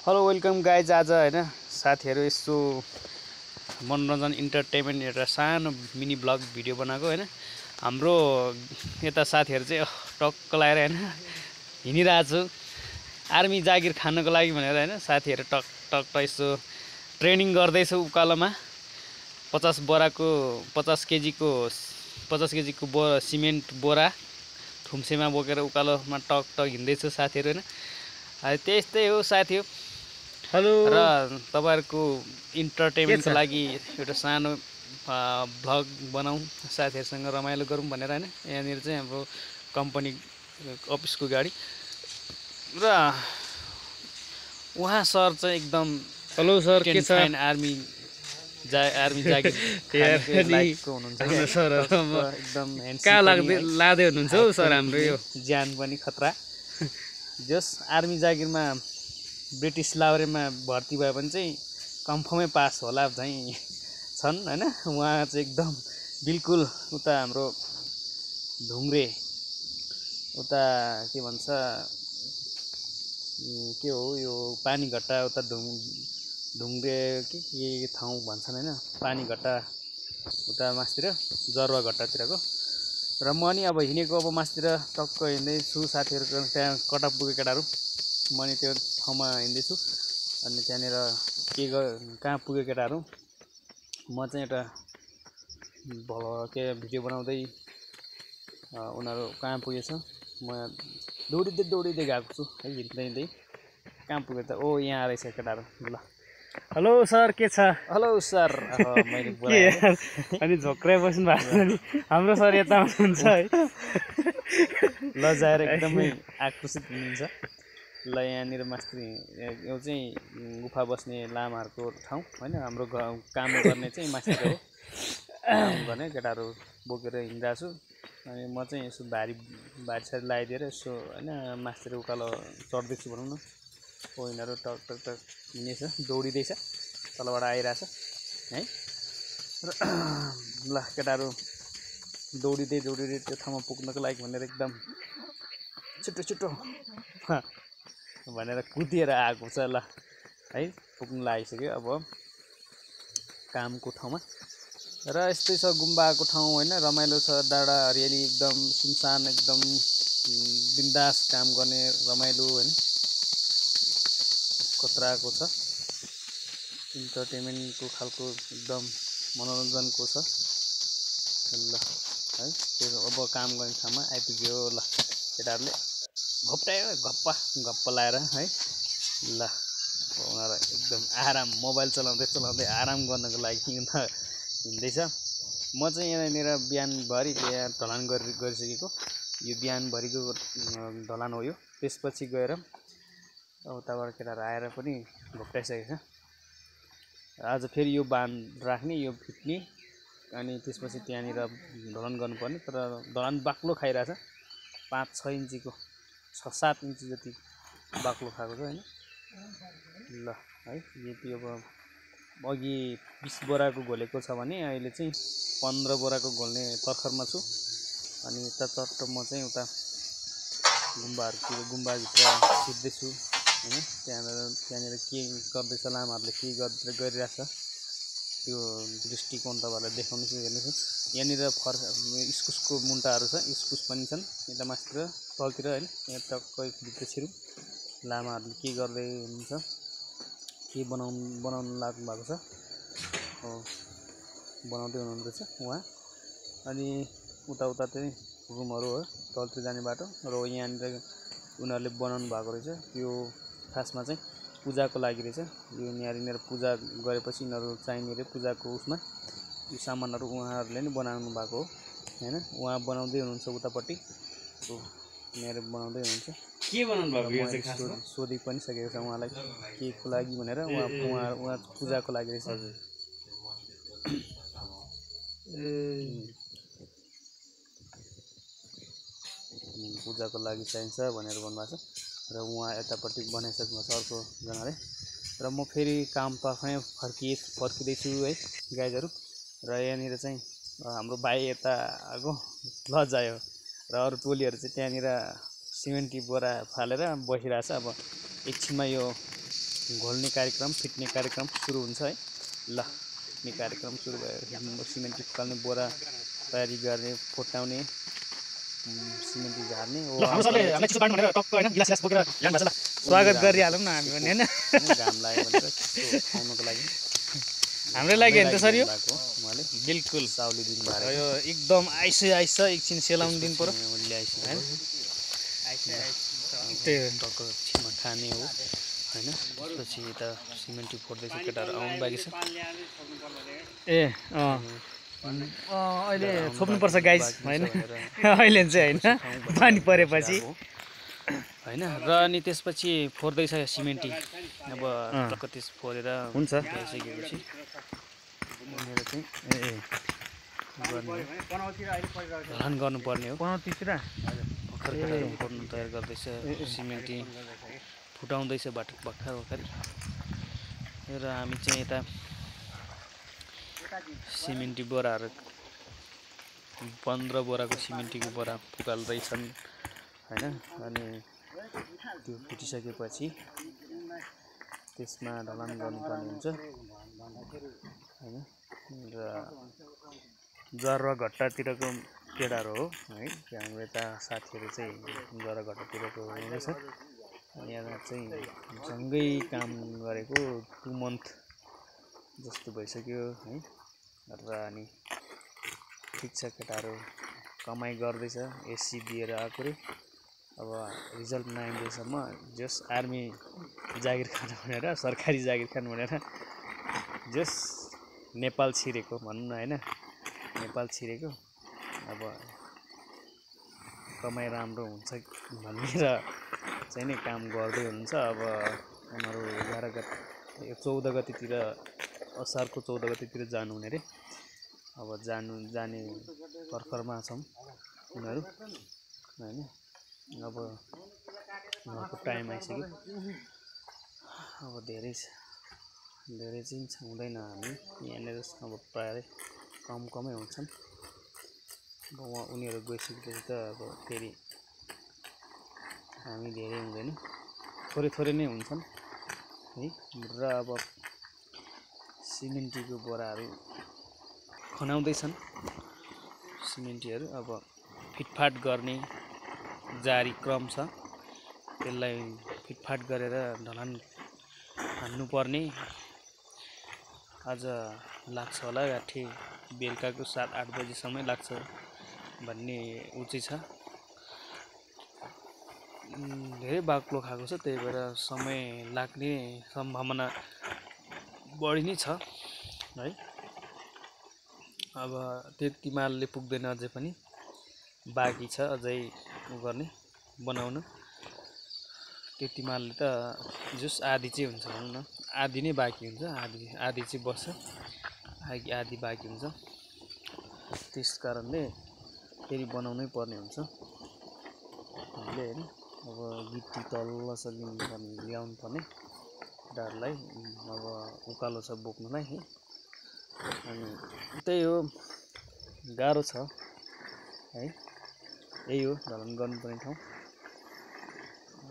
Hello welcome guys. आज होइन साथीहरू यसो मनोरञ्जन इन्टरटेनमेन्ट एउटा सानो मिनी ब्लग भिडियो बनाएको होइन। हाम्रो यता साथीहरू चाहिँ टक्क लगाएर होइन हिँडिरहेको छु आर्मी जागिर खानको लागि भनेर होइन। साथीहरू टक टक यसो ट्रेनिङ गर्दैछु उकालोमा 50 केजीको बोरा सिमेन्ट बोरा थुम्सेमा बोकेर उकालोमा टक टक हिँड्दैछु साथीहरू होइन। त्यस्तै हो साथी हो। हेलो र तपाईहरुको इन्टरटेनमेन्टको लागि एउटा सानो भ्लग बनाऊँ, साथीहरुसँग रमाइलो गरौँ भनेर हैन। यहाँनिर चाहिँ हाम्रो कम्पनी अफिसको गाडी र उहाँ सर चाहिँ एकदम हेलो सर के छ आर्मी जागिर लाइकको हुनुहुन्छ हाम्रो सरहरु एकदम कहाँ लादै हुनुहुन्छ हौ सर। हाम्रो यो ज्यान पनि खतरा। जस आर्मी जागिरमा ब्रिटिस लाउरेमा भर्ती भए पनि चाहिँ कन्फर्मै पास होला चाहिँ छन् हैन। उहाँ चाहिँ एकदम बिल्कुल उता हाम्रो ढुङ्ग्रे उता के भन्छ के हो यो पानीघट्टा उता ढुङ्ग्रे के ठाउँ भन्छन् हैन। पानीघट्टा उता मासतिर जरुवाघट्टातिरको र म नि अब हिँडेको अब मासतिर टक्क हिँड्दैछु साथीहरूको त्यहाँ कटअप पुगेको केटाहरू। म नि त्यो ठाउँमा हिँड्दैछु अनि त्यहाँनिर कहाँ पुगे केटाहरू। म चाहिँ एउटा भिडियो बनाउँदै उनीहरू कहाँ पुगेछ म दौडिँदै गएको छु है। हिँड्दै कहाँ पुगे त ओ यहाँ रहेछ केटाहरू। ल हेलो सर के छ। हेलो सर मैले बोलाएँ अनि झोक्रै बस्नु भएको छ नि हाम्रो सर यता हुनुहुन्छ है। लजाएर एकदमै आक्रोशित हुनुहुन्छ। ल यहाँनिर मास्तिर यो चाहिँ गुफा बस्ने लामाहरूको ठाउँ होइन। हाम्रो काम गर्ने चाहिँ मास्तिर हो। काम गर्ने केटाहरू बोकेर हिँडिरहेको छु अनि म चाहिँ यसो भारी लगाइदिएर यसो होइन मास्तिर उकालो चढ्दैछु भनौँ न। हो यिनीहरू टक टक टक हिँड्दैछ दौडिँदैछ तलबाट आइरहेछ है। र ल केटाहरू दौडिँदै त्यो ठाउँमा पुग्नको लागि भनेर एकदम छिटो भनेर कुदिएर आएको छ। ल है पुग्नु लागिसक्यो अब कामको ठाउँमा। र यस्तै छ गुम्बाको ठाउँ होइन। रमाइलो छ, डाँडा हरियाली एकदम सुनसान एकदम बिन्दास काम गर्ने रमाइलो होइन खतराको छ। इन्टरटेनमेन्टको खालको एकदम मनोरञ्जनको छ। ल है त्यो अब काम गर्ने ठाउँमा आइपुग्यो। ल केटाहरूले घोप्टायो गप्प लाएर है। ल उनीहरू एकदम आराम मोबाइल चलाउँदै आराम गर्नको लागि हिँड्दैछ। म चाहिँ यहाँनिर बिहानभरि यहाँ ढलान गरिसकेको। यो बिहानभरिको ढलान हो यो। त्यसपछि गएर उताबाट केटाहरू आएर पनि घोप्टाइसकेको छ। आज फेरि यो बाँध राख्ने यो फिट्ने अनि त्यसपछि त्यहाँनिर ढलान गर्नुपर्ने। तर ढलान बाक्लो खाइरहेछ 5-6 इन्चीको 6-7 इन्ची जति बाक्लो खाएको छ होइन। ल है यति अब अघि 20 बोराको घोलेको छ भने अहिले चाहिँ 15 बोराको घोल्ने तर्खरमा छु। अनि यता चट्ट म चाहिँ उता गुम्बाभित्र छिर्दैछु होइन। त्यहाँनिर के गर्दैछ लामाहरूले के गरिरहेछ त्यो दृष्टिकोण तपाईँहरूलाई देखाउनु छु हेर्नुहोस्। यहाँनिर इस्कुसको मुन्टाहरू छ, इस्कुस पनि छन् यता मास्तिर तलतिर होइन। यहाँ टक्कै भित्र छिरौँ लामाहरूले के गर्दै हुनुहुन्छ के बनाउनु लाग्नु भएको छ हो बनाउँदै हुनुहुँदो रहेछ उहाँ। अनि उता चाहिँ रुमहरू हो तलतिर जाने बाटो। र यहाँनिर उनीहरूले बनाउनु भएको रहेछ यो खासमा चाहिँ पूजाको लागि रहेछ। यो यहाँनिर पूजा गरेपछि यिनीहरू चाहिने रे पूजाको उसमा यो सामानहरू उहाँहरूले नै बनाउनु भएको हो होइन। उहाँ बनाउँदै हुनुहुन्छ उतापट्टि यहाँनिर बनाउँदै हुनुहुन्छ। के बनाउनु भएको यो चाहिँ खासमा सोधि पनि सकेको छ उहाँलाई के को लागि भनेर। उहाँ पूजाको लागि रहेछ। पूजाको लागि चाहिन्छ भनेर भन्नुभएको छ। र उहाँ यतापट्टि बनाइसक्नु भएको छ अर्कोजनाले। र म फेरि कामतर्फै फर्किँदैछु है गाइजहरू। र यहाँनिर चाहिँ हाम्रो भाइ यता आएको लजायो र अरू टोलीहरू चाहिँ त्यहाँनिर सिमेन्टी बोरा फालेर बसिरहेछ। अब एकछिनमा यो घोल्ने कार्यक्रम फिट्ने कार्यक्रम सुरु हुन्छ है। ल फिट्ने कार्यक्रम सुरु भयो। सिमेन्ट फुकाल्ने, बोरा तयारी गर्ने, फुटाउने, सिमेन्ट झार्ने। स्वागत गरिहालौँ न हामी पनि हैन। घाम लाग्यो भनेर खाउनको लागि हाम्रो लागि होइन त सर यो उहाँले बिल्कुल साउली दिन भएर यो एकदम आइस एकछिन सेलाउनु दिन पर्यो ल्याइसक्यो हैन। टक्कर छिमा खाने हो हैन। त्यसपछि यता सिमेन्टी फोड्दैछ, केटाहरू आउनु बाँकी छ। ए अहिले छोप्नुपर्छ गाइस हैन। अहिले चाहिँ हैन पानी परेपछि हैन। र अनि त्यसपछि फोड्दैछ सिमेन्टी। अब टक्क त्यस फोरेर हुन्छ भइसकेपछि उनीहरू चाहिँ ढलान गर्नुपर्ने हो। पनौतीतिर भर्खर केटाहरू फोड्नु तयार गर्दैछ, सिमेन्टी फुटाउँदैछ भर्खर र हामी चाहिँ यता सिमेन्टी बोराहरू 15 बोराको सिमेन्टीको बोरा फुकाल्दैछन् हैन। अनि त्यो फुटिसकेपछि त्यसमा ढलान गर्नुपर्ने हुन्छ हैन। र जर्राघट्टातिरको केटाहरू हो है। हाम्रो यता साथीहरू चाहिँ जर्राघट्टातिरको हुँदैछ। यहाँ चाहिँ सँगै काम गरेको 2 मन्थ जस्तो भइसक्यो है। र अनि ठिक छ, केटाहरू कमाइ गर्दैछ, एससी दिएर आएको रे। अब रिजल्ट नआइन्जेलसम्म जस आर्मी जागिर खान भनेर, सरकारी जागिर खान भनेर जस नेपाल छिरेको भनौँ न हैन। नेपाल छिरेको अब कमाइ राम्रो हुन्छ भनेर चाहिँ नै काम गर्दै हुनुहुन्छ। अब उनीहरू 14 गतितिर असारको 14 गतितिर जानु हुने रे। अब जाने पर्खरमा छौँ उनीहरू हैन। अब उनीहरूको टाइम आइसक्यो। अब धेरै चाहिँ छाउँदैन हामी यहाँनिर। अब प्रायः कमै हुन्छन्। अब उनीहरू गइसकेपछि त अब फेरि हामी धेरै हुँदैन, थोरै नै हुन्छन् है। र अब सिमेन्टीको बोराहरू खनाउँदैछन् सिमेन्टीहरू। अब फिटफाट गर्ने जारी क्रम छ। त्यसलाई फिटफाट गरेर ढलान हान्नुपर्ने। आज लाग्छ होला गाठी, बेलुकाको 7-8 बजीसम्म लाग्छ भन्ने उ चाहिँ छ। धेरै बाक्लो खाएको छ, त्यही भएर समय लाग्ने सम्भावना बढी नै छ है। अब त्यति मालले पुग्दैन, अझै पनि बाँकी छ अझै उ गर्ने बनाउन। त्यति मालले त जस आधी चाहिँ हुन्छ भनौँ न, आधी नै बाँकी हुन्छ, आधी चाहिँ बस्छ, आधी बाँकी हुन्छ। त्यस कारणले फेरि बनाउनै पर्ने हुन्छ हामीले हैन। अब गिटी तल्लोसम्म ल्याउनु पर्ने डारलाई, अब उकालो छ बोक्नुलाई है। अनि त्यही हो, गाह्रो छ है। यही हो ढलान गर्नुपर्ने ठाउँ।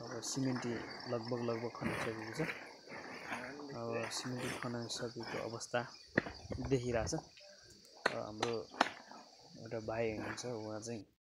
अब सिमेन्टी लगभग खनाइसकेको छ। अब सिमेन्टी खनाइसकेको अवस्था देखिरहेछ। हाम्रो एउटा भाइ हुनुहुन्छ, उहाँ चाहिँ